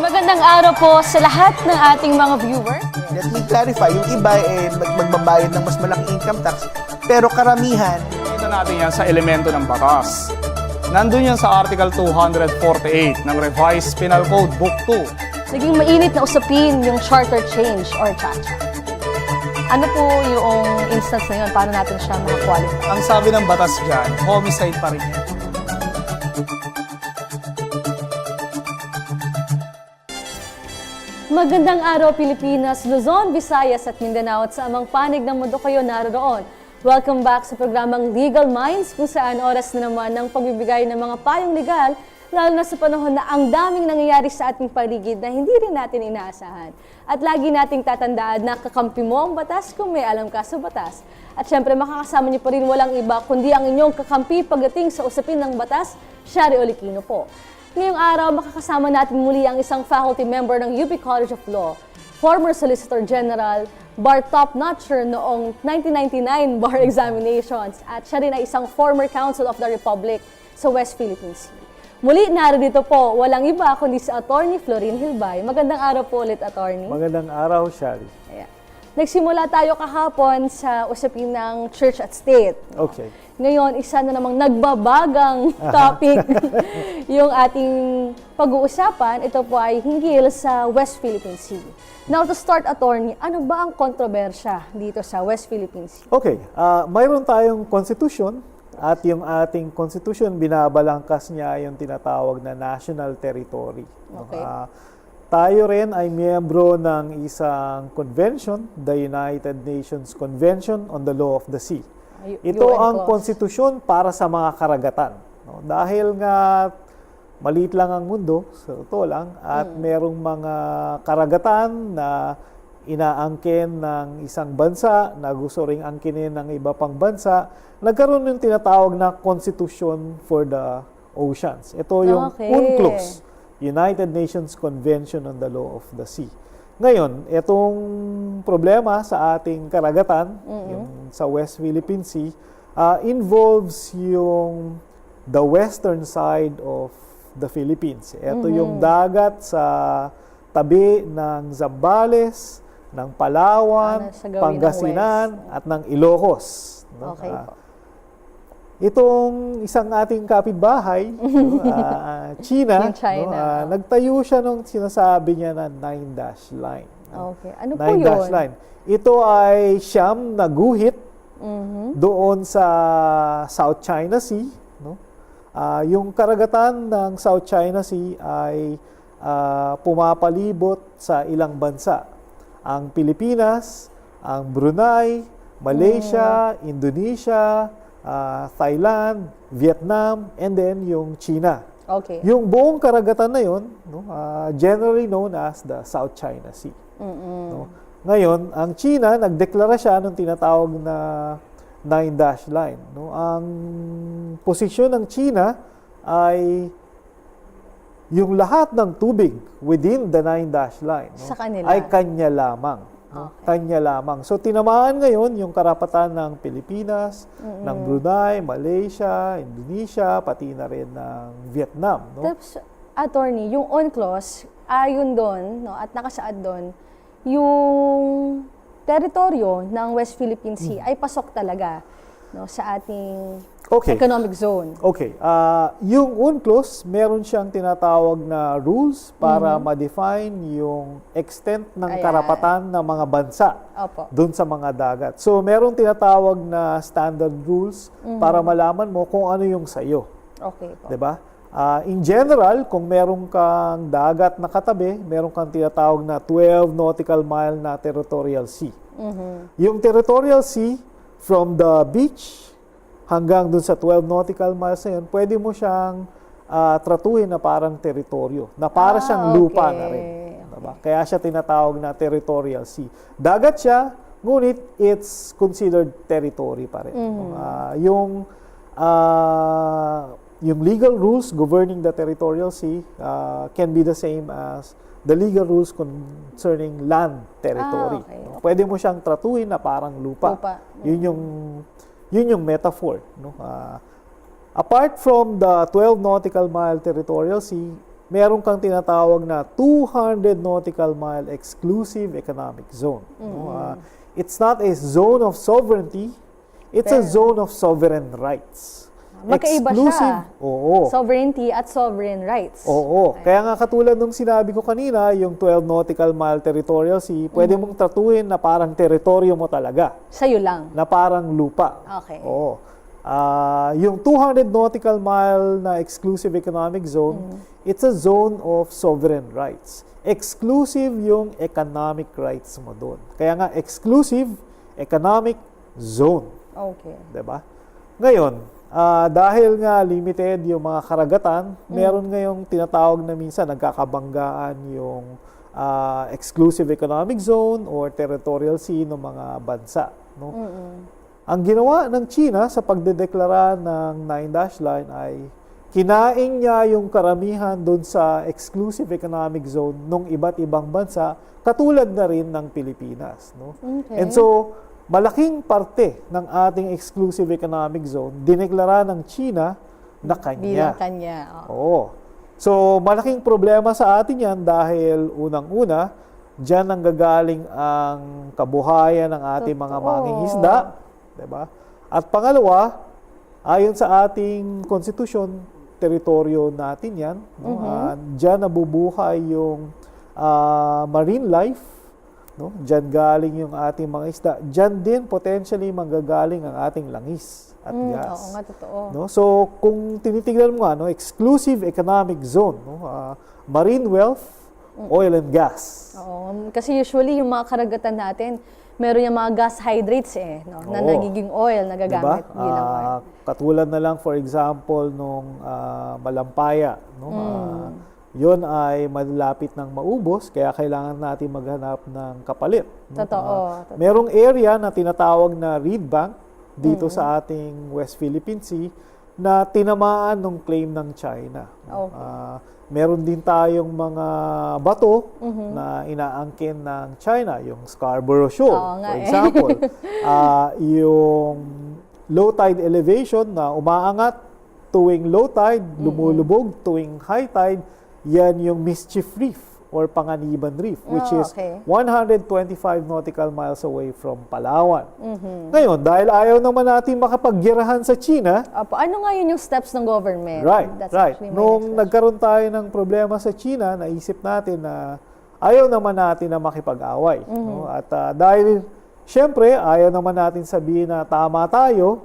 Magandang araw po sa lahat ng ating mga viewers. Let me clarify, yung iba magbabayad ng mas malaking income tax, pero karamihan, Kita natin yan sa elemento ng batas. Nandun yan sa Article 248 ng Revised Penal Code Book 2. Naging mainit na usapin yung charter change or CHACHA. Ano po yung instance na yun? Paano natin siya makakwalify? Ang sabi ng batas dyan, homicide pa rin yan. Magandang araw Pilipinas, Luzon, Visayas at Mindanao at sa amang panig ng mundo kayo naroon. Welcome back sa programang Legal Minds kung saan oras na naman ng pagbibigay ng mga payong legal lalo na sa panahon na ang daming nangyayari sa ating paligid na hindi rin natin inaasahan. At lagi nating tatandaan na kakampi mo ang batas kung may alam ka sa batas. At syempre makakasama niyo pa rin walang iba kundi ang inyong kakampi pagdating sa usapin ng batas, Shari Olikino po. Ngayong araw, makakasama natin muli ang isang faculty member ng UP College of Law, former Solicitor General, bar top-notcher noong 1999 bar examinations, at siya rin ay isang former Counsel of the Republic sa West Philippine Sea. Muli, narito po, walang iba kundi si Attorney Florin Hilbay. Magandang araw po ulit, Attorney. Magandang araw, Shari. Ayan. Nagsimula tayo kahapon sa usapin ng Church at State. Okay. Ngayon, isa na namang nagbabagang topic yung ating pag-uusapan. Ito po ay hinggil sa West Philippine Sea. Now, to start, Attorney, ano ba ang kontrobersya dito sa West Philippine Sea? Okay, mayroon tayong constitution at yung ating constitution, binabalangkas niya yung tinatawag na national territory. Okay. Tayo rin ay miyembro ng isang convention, the United Nations Convention on the Law of the Sea. Ito UN ang clause. konstitusyon para sa mga karagatan. No? Dahil nga maliit lang ang mundo, sa totoo lang, at merong mga karagatan na inaangkin ng isang bansa, na gusto ring angkinin ng iba pang bansa, nagkaroon ng tinatawag na Constitution for the Oceans. Ito yung Okay. UNCLOS, United Nations Convention on the Law of the Sea. Ngayon, itong problema sa ating karagatan, yung sa West Philippine Sea, involves yung the western side of the Philippines. Ito yung dagat sa tabi ng Zambales, ng Palawan, Sa gawin ng Pangasinan, at ng Ilocos. No? Okay po. Itong isang ating kapitbahay, China, Yung China. nagtayo siya nung sinasabi niya na 9-dash line. Okay. Ano po 9-dash yun? line. Ito ay siyam na guhit doon sa South China Sea. No? Yung karagatan ng South China Sea ay pumapalibot sa ilang bansa. Ang Pilipinas, ang Brunei, Malaysia, Indonesia, Thailand, Vietnam, and then yung China. Okay. Yung buong karagatan na yun, no, generally known as the South China Sea. No? Ngayon, ang China, nagdeklara siya ng tinatawag na 9-dash line. No? Ang posisyon ng China ay yung lahat ng tubig within the 9-dash line, no, Sa kanila. ay kanya lamang. No? Kanya lamang. So, tinamaan ngayon yung karapatan ng Pilipinas, ng Brunei, Malaysia, Indonesia, pati na rin ng Vietnam. No? Tapos, Attorney, yung UNCLOS, ayon doon, no, at nakasaad doon, yung teritoryo ng West Philippine Sea ay pasok talaga no, sa ating Okay. economic zone. Okay. Yung UNCLOS, meron siyang tinatawag na rules para ma-define yung extent ng Ayan. karapatan ng mga bansa Opo. doon sa mga dagat. So, merong tinatawag na standard rules para malaman mo kung ano yung sayo. Okay po. 'Di ba? In general, kung meron kang dagat na katabi, meron kang tinatawag na 12 nautical mile na territorial sea. Yung territorial sea, from the beach hanggang dun sa 12 nautical miles na yun, pwede mo siyang tratuhin na parang teritoryo, na para siyang lupa okay. na rin. Diba? Kaya siya tinatawag na territorial sea. Dagat siya, ngunit it's considered territory pa rin. Yung legal rules governing the territorial sea can be the same as the legal rules concerning land territory. Okay. No? Pwede mo siyang tratuhin na parang lupa. Yun yung metaphor. No? Apart from the 12 nautical mile territorial sea, meron kang tinatawag na 200 nautical mile exclusive economic zone. No? It's not a zone of sovereignty, it's a zone of sovereign rights. Magkaiba siya. Oo. Sovereignty at sovereign rights. Oo. Kaya nga katulad nung sinabi ko kanina, yung 12 nautical mile territorial sea, pwede mong tratuhin na parang teritoryo mo talaga. Sa'yo lang. Na parang lupa. Okay. Oo. Yung 200 nautical mile na exclusive economic zone, it's a zone of sovereign rights. Exclusive yung economic rights mo doon. Kaya nga, exclusive economic zone. Okay. Diba? Ngayon, dahil nga limited yung mga karagatan, meron ngayong tinatawag na minsan nagkakabanggaan yung exclusive economic zone or territorial sea ng mga bansa. No? Ang ginawa ng China sa pagdedeklara ng Nine Dash Line ay kinain niya yung karamihan doon sa exclusive economic zone ng iba't ibang bansa, katulad na rin ng Pilipinas. No? Okay. And so, malaking parte ng ating exclusive economic zone, dineklara ng China na kanya. Bilang kanya. Oo. So, malaking problema sa atin yan dahil unang-una, dyan ang gagaling ang kabuhayan ng ating mga Totoo. mangingisda. Diba? At pangalawa, ayon sa ating konstitusyon, teritoryo natin yan. No? Dyan nabubuhay yung marine life. No? Diyan galing yung ating mga isda. Diyan din potentially manggagaling ang ating langis at gas. Oo nga, totoo. No? So, kung tinitingnan mo nga, no, exclusive economic zone, no, marine wealth, oil and gas. Oo. Kasi usually yung mga karagatan natin, meron yung mga gas hydrates no, na Oo. nagiging oil, nagagamit Diba? bilang oil. Katulad na lang, for example, nung Malampaya. No? Yun ay malapit ng maubos, kaya kailangan natin maghanap ng kapalit. No? Totoo. Merong area na tinatawag na reed bank dito sa ating West Philippine Sea na tinamaan ng claim ng China. Okay. Meron din tayong mga bato na inaangkin ng China, yung Scarborough Shoal, Oo nga for example. Yung low tide elevation na umaangat tuwing low tide, lumulubog tuwing high tide, yan yung Mischief Reef or Panganiban Reef, which is okay. 125 nautical miles away from Palawan. Ngayon, dahil ayaw naman natin makapaggirahan sa China, Ano nga yun yung steps ng government? right. actually my Nung next nagkaroon tayo ng problema sa China, naisip natin na ayaw naman natin na makipag-away. No? At dahil, syempre, ayaw naman natin sabihin na tama tayo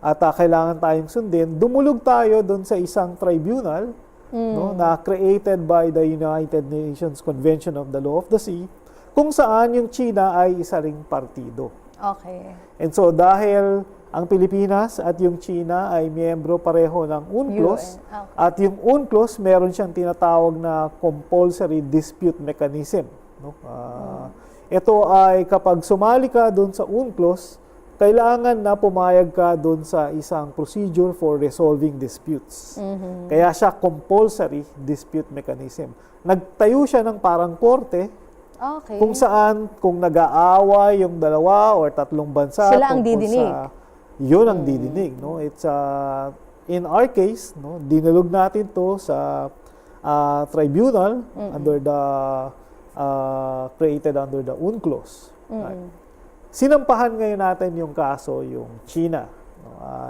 at kailangan tayong sundin, dumulog tayo doon sa isang tribunal no, na created by the United Nations Convention of the Law of the Sea, kung saan yung China ay isa ring partido. Okay. And so dahil ang Pilipinas at yung China ay miyembro pareho ng UNCLOS, Okay. at yung UNCLOS meron siyang tinatawag na compulsory dispute mechanism. No? Ito ay kapag sumali ka doon sa UNCLOS, kailangan na pumayag ka doon sa isang procedure for resolving disputes. Kaya siya compulsory dispute mechanism. Nagtayo siya ng parang korte Okay. kung saan, kung nag-aaway yung dalawa or tatlong bansa, Sila ang tungkol didinig. Yun ang didinig. No? It's, in our case, no, dinulog natin to sa tribunal under the created under the UNCLOS. Right? Sinampahan ngayon natin yung kaso, yung China.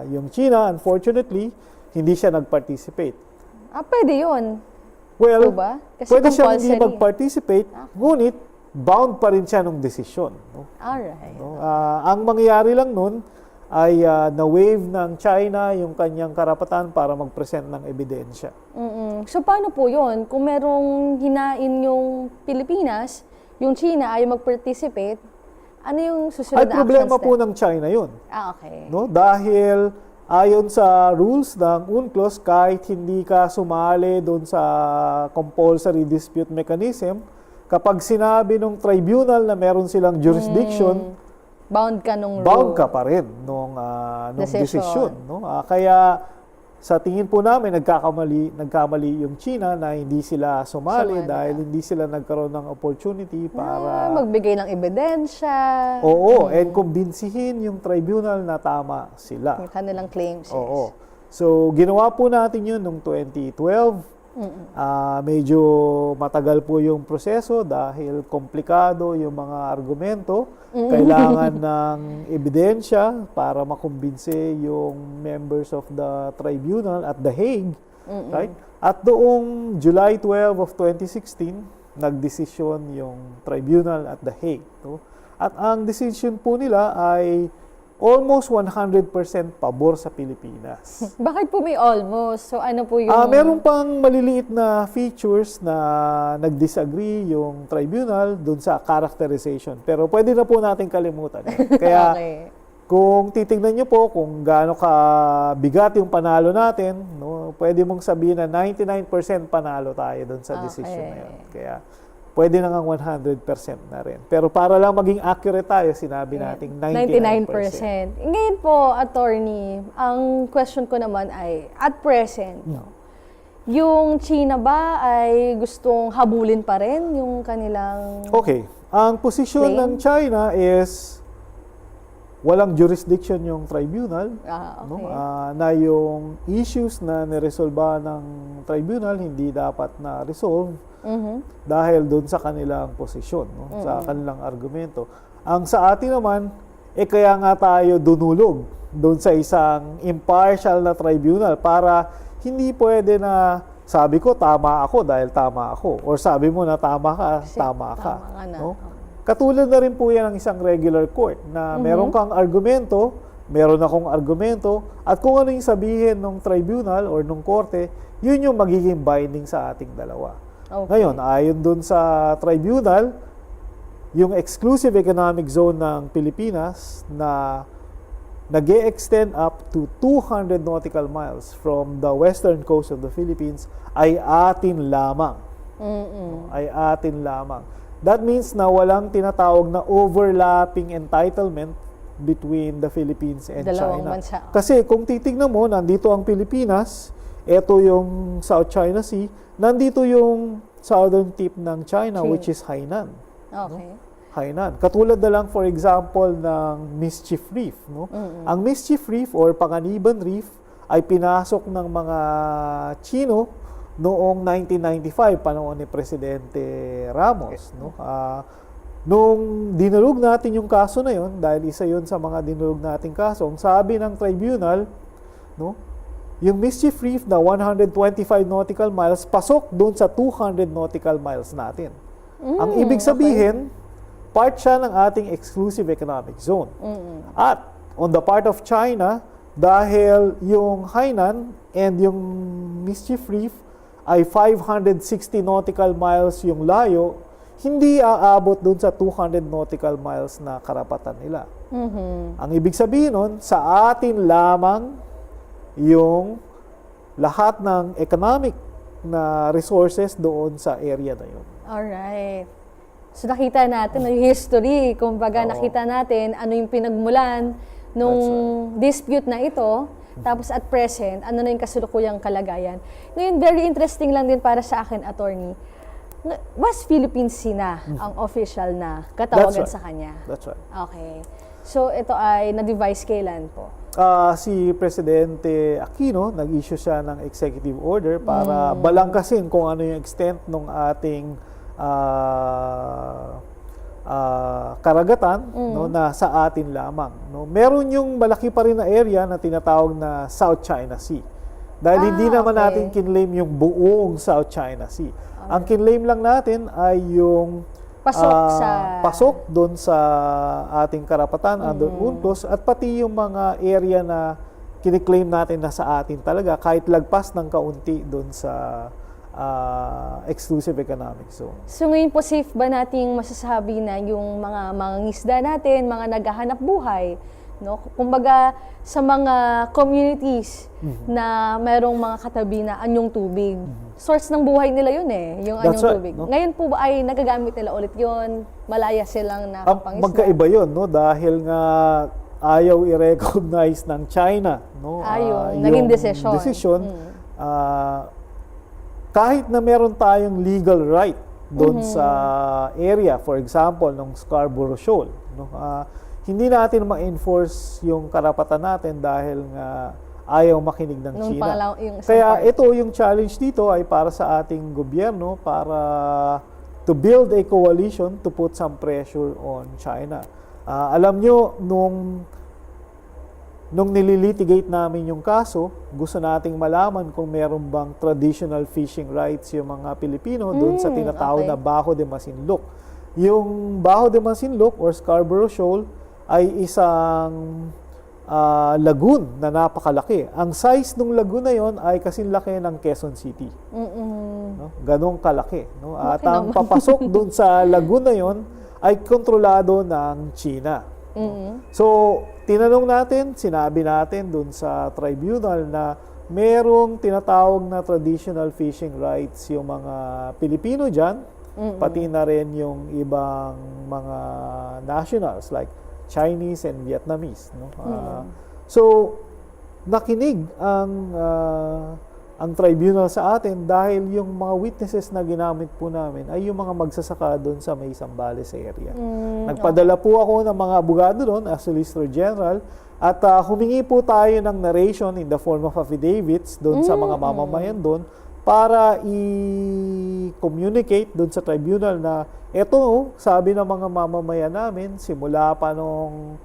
Yung China, unfortunately, hindi siya nag-participate. Pwede yun. Well, Diba? Kasi pwede siya hindi compulsory. mag-participate, ngunit bound pa rin siya ng desisyon. No? Alright. No? Ang mangyayari lang nun ay na-waive ng China yung kanyang karapatan para mag-present ng ebidensya. So, paano po yun? Kung merong hinain yung Pilipinas, yung China ay mag-participate, ano yung susunod Ay na problema action po step? ng China yun. Okay. No? Dahil ayon sa rules ng UNCLOS, kahit hindi ka sumali doon sa compulsory dispute mechanism, kapag sinabi ng tribunal na meron silang jurisdiction, Bound ka nung bound rule. ka pa rin nung Decision. desisyon. No? Kaya sa tingin po namin, nagkamali yung China na hindi sila sumali dahil hindi sila nagkaroon ng opportunity para Magbigay ng ebidensya. oo, and kumbinsihin yung tribunal na tama sila. Yung kanilang claims. Oo. So, ginawa po natin yun noong 2012 Medyo matagal po yung proseso dahil komplikado yung mga argumento. Kailangan ng ebidensya para makumbinse yung members of the tribunal at The Hague. Right? At doong July 12 of 2016, nagdesisyon yung tribunal at The Hague. No? At ang decision po nila ay almost 100% pabor sa Pilipinas. Bakit po may almost? So ano po yung... Meron pang maliliit na features na nag-disagree yung tribunal dun sa characterization. Pero pwede na po natin kalimutan. Kaya Okay. kung titingnan nyo po kung gaano kabigat yung panalo natin, no, pwede mong sabihin na 99% panalo tayo dun sa decision na yun. Kaya pwede na nga 100% na rin. Pero para lang maging accurate tayo, sinabi nating 99%. 99%. Ngayon po, attorney, ang question ko naman ay, at present, yung China ba ay gustong habulin pa rin yung kanilang... Okay. Ang posisyon Claim? ng China is walang jurisdiction yung tribunal. Okay. No? Na yung issues na niresolba ng tribunal hindi dapat na resolve dahil doon sa kanilang posisyon, no? Sa kanilang argumento. Ang sa atin naman, kaya nga tayo dunulog doon sa isang impartial na tribunal para hindi pwede na sabi ko tama ako dahil tama ako or sabi mo na tama ka, tama ka. Tama ka na. No? Katulad na rin po yan ng isang regular court na meron kang argumento, meron akong argumento, at kung ano yung sabihin ng tribunal or ng korte, yun yung magiging binding sa ating dalawa. Okay. Ngayon, ayon dun sa tribunal, yung exclusive economic zone ng Pilipinas na nag-e-extend up to 200 nautical miles from the western coast of the Philippines ay atin lamang. Ay atin lamang. That means na walang tinatawag na overlapping entitlement between the Philippines and Dalawang China. bansa. Kasi kung titignan mo, nandito ang Pilipinas, ito yung South China Sea, nandito yung southern tip ng China, which is Hainan. Okay. Hainan. Katulad na lang, for example, ng Mischief Reef. No? Ang Mischief Reef or Panganiban Reef ay pinasok ng mga Chino noong 1995, panahon ni Presidente Ramos. No? Nung dinulog natin yung kaso na yun, dahil isa yun sa mga dinulog nating kaso, ang sabi ng tribunal, no, yung Mischief Reef na 125 nautical miles, pasok doon sa 200 nautical miles natin. Ang ibig sabihin, part siya ng ating exclusive economic zone. At on the part of China, dahil yung Hainan and yung Mischief Reef ay 560 nautical miles yung layo, hindi aabot doon sa 200 nautical miles na karapatan nila. Ang ibig sabihin nun, sa atin lamang yung lahat ng economic na resources doon sa area na yun. Alright. So nakita natin yung history, kumbaga nakita natin ano yung pinagmulan nung dispute na ito, tapos at present, ano na yung kasulukuyang kalagayan. Ngayon, very interesting lang din para sa akin, attorney, was Philippine Sea na ang official na katawagan sa kanya? That's right. Okay. So ito ay na-devise kailan po? Si Presidente Aquino, nag-issue siya ng executive order para balangkasin kung ano yung extent ng ating karagatan no, na sa atin lamang. No? Meron yung malaki pa rin na area na tinatawag na South China Sea. Dahil hindi naman natin kinlaim yung buong South China Sea. Ang kinlaim lang natin ay yung pasok doon sa ating karapatan under UNCLOS at pati yung mga area na kiniklaim natin na sa atin talaga kahit lagpas ng kaunti doon sa exclusive economic zone. So ngayon po safe ba nating masasabi na yung mga mangingisda natin, mga naghahanap buhay, no? Kumbaga sa mga communities na mayroong mga katabi na anyong tubig, source ng buhay nila yun yung anyong tubig. No? Ngayon po ba ay nagagamit nila ulit yun? Malaya silang nakapangisda? Magkaiba yun, no? Dahil nga ayaw i-recognize ng China, no? Yung naging desisyon. Kahit na meron tayong legal right doon sa area, for example, ng Scarborough Shoal, no? Hindi natin ma-enforce yung karapatan natin dahil nga ayaw makinig ng Nung China. yung isang Kaya part. ito yung challenge dito ay para sa ating gobyerno para to build a coalition to put some pressure on China. Alam nyo, nung nililitigate namin yung kaso, gusto nating malaman kung meron bang traditional fishing rights yung mga Pilipino doon sa tinatawag okay. na Bajo de Masinloc. Yung Bajo de Masinloc or Scarborough Shoal ay isang lagoon na napakalaki. Ang size ng lagoon na yon ay kasing laki ng Quezon City. No? Ganong kalaki. No? At ang papasok doon sa lagoon na yon ay kontrolado ng China. So, tinanong natin, sinabi natin doon sa tribunal na merong tinatawag na traditional fishing rights yung mga Pilipino dyan, pati na rin yung ibang mga nationals like Chinese and Vietnamese. No? So, nakinig ang tribunal sa atin dahil yung mga witnesses na ginamit po namin ay yung mga magsasaka doon sa may Zambales area. Nagpadala po ako ng mga abogado doon as Solicitor General at humingi po tayo ng narration in the form of affidavits doon sa mga mamamayan doon para i-communicate doon sa tribunal na eto, sabi ng mga mamamayan namin, simula pa nung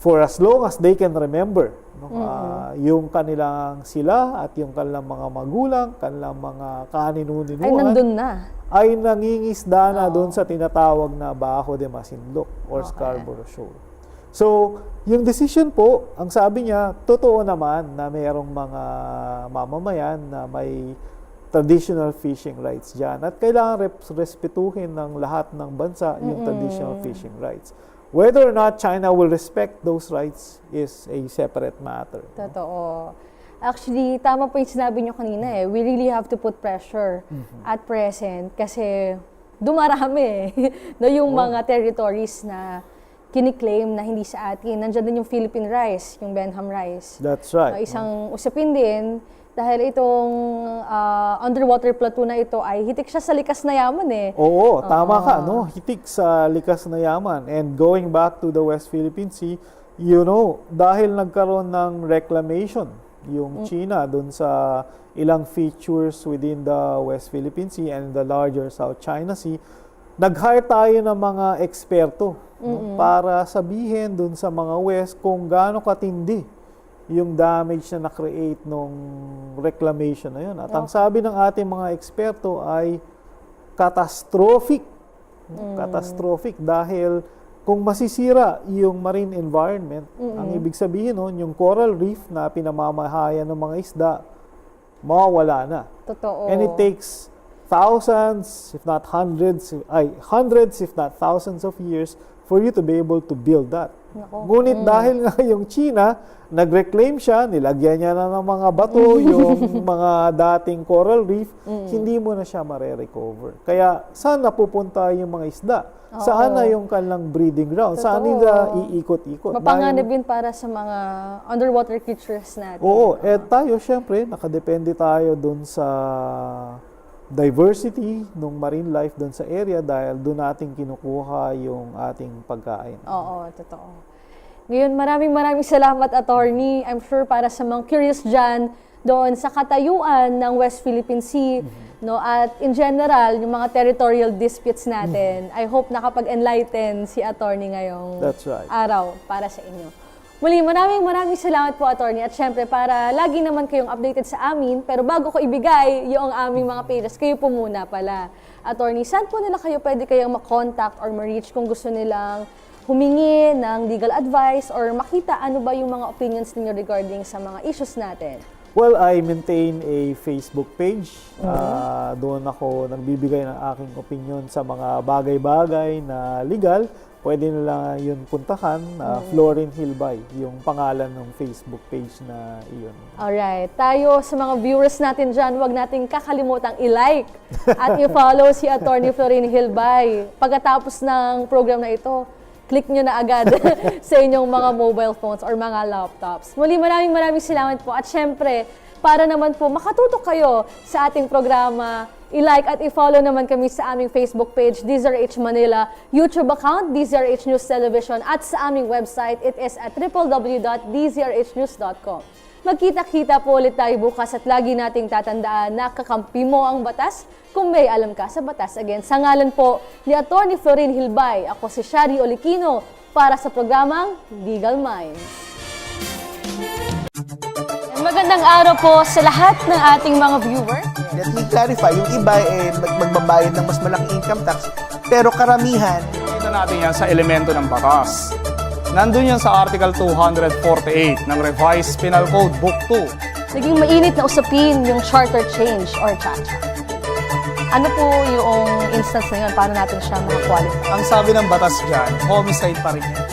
for as long as they can remember, no? Yung kanilang sila at yung kanilang mga magulang, kanilang mga kaninunuan Ay, nandun na. ay nangingisda na doon sa tinatawag na Bajo de Masinloc or Scarborough Shoal. So, yung decision po, ang sabi niya, totoo naman na mayroong mga mamamayan na may traditional fishing rights dyan. At kailangan respetuhin ng lahat ng bansa yung traditional fishing rights. Whether or not China will respect those rights is a separate matter. Totoo. Actually, tama po yung sinabi nyo kanina eh. We really have to put pressure at present kasi dumarami no, yung mga territories na kiniklaim na hindi sa atin. Nandiyan din yung Philippine rice, yung Benham rice. That's right. Isang usapin din dahil itong underwater plateau na ito ay hitik siya sa likas na yaman eh. Oo, tama ka, no? Hitik sa likas na yaman. And going back to the West Philippine Sea, you know, dahil nagkaroon ng reclamation yung China dun sa ilang features within the West Philippine Sea and the larger South China Sea, nag-hire tayo ng mga eksperto no? Para sabihin dun sa mga West kung gaano katindi yung damage na na-create nung reclamation na yun. At ang sabi ng ating mga eksperto ay catastrophic. Catastrophic dahil kung masisira yung marine environment, ang ibig sabihin nun, yung coral reef na pinamamahayan ng mga isda, mawawala na. Totoo. And it takes thousands, if not hundreds, if not thousands of years for you to be able to build that. Ngunit dahil nga yung China, nag-reclaim siya, nilagyan niya na ng mga bato, yung mga dating coral reef, hindi mo na siya mare-recover. Kaya saan napupunta yung mga isda? Saan na yung kanilang breeding ground? Saan nila iikot-ikot? Mapanganib yun para sa mga underwater creatures natin. Oo, tayo syempre, nakadepende tayo dun sa diversity ng marine life doon sa area dahil doon natin kinukuha yung ating pagkain. Oo, totoo. Ngayon, maraming salamat, Attorney. I'm sure para sa mga curious dyan doon sa katayuan ng West Philippine Sea, no, at in general, yung mga territorial disputes natin, I hope nakapag-enlighten si Attorney ngayong That's right. araw para sa inyo. Muli, maraming salamat po, Attorney. At syempre, para lagi naman kayong updated sa amin, pero bago ko ibigay yung aming mga pages, kayo po muna pala. Attorney, saan po nila kayo pwede kayong makontact or ma-reach kung gusto nilang humingi ng legal advice or makita ano ba yung mga opinions ninyo regarding sa mga issues natin? Well, I maintain a Facebook page. Doon ako nagbibigay ng aking opinion sa mga bagay-bagay na legal. Pwede nila yun puntahan, Florin Hilbay, yung pangalan ng Facebook page na iyon. Alright. Tayo sa mga viewers natin dyan, huwag nating kakalimutang i-like at i-follow si Attorney Florin Hilbay. Pagkatapos ng program na ito, click nyo na agad sa inyong mga mobile phones or mga laptops. Muli, maraming salamat po. At syempre, Para naman po makatutok kayo sa ating programa, i-like at i-follow naman kami sa aming Facebook page, DZRH Manila, YouTube account, DZRH News Television, at sa aming website, it is at www.dzrhnews.com. Magkita-kita po ulit tayo bukas at lagi nating tatandaan na kakampi mo ang batas kung may alam ka sa batas. Again, sa ngalan po ni Atty. Florin Hilbay, ako si Shari Olikino para sa programang Legal Minds. Magandang araw po sa lahat ng ating mga viewers. Let me clarify, yung iba magbabayad ng mas malaking income tax, pero karamihan, Kita natin yan sa elemento ng batas. Nandun yan sa Article 248 ng Revised Penal Code Book 2. Naging mainit na usapin yung charter change or CHACHA. Ano po yung instance na yun? Paano natin siya makakwalify? Ang sabi ng batas dyan, homicide pa rin yan.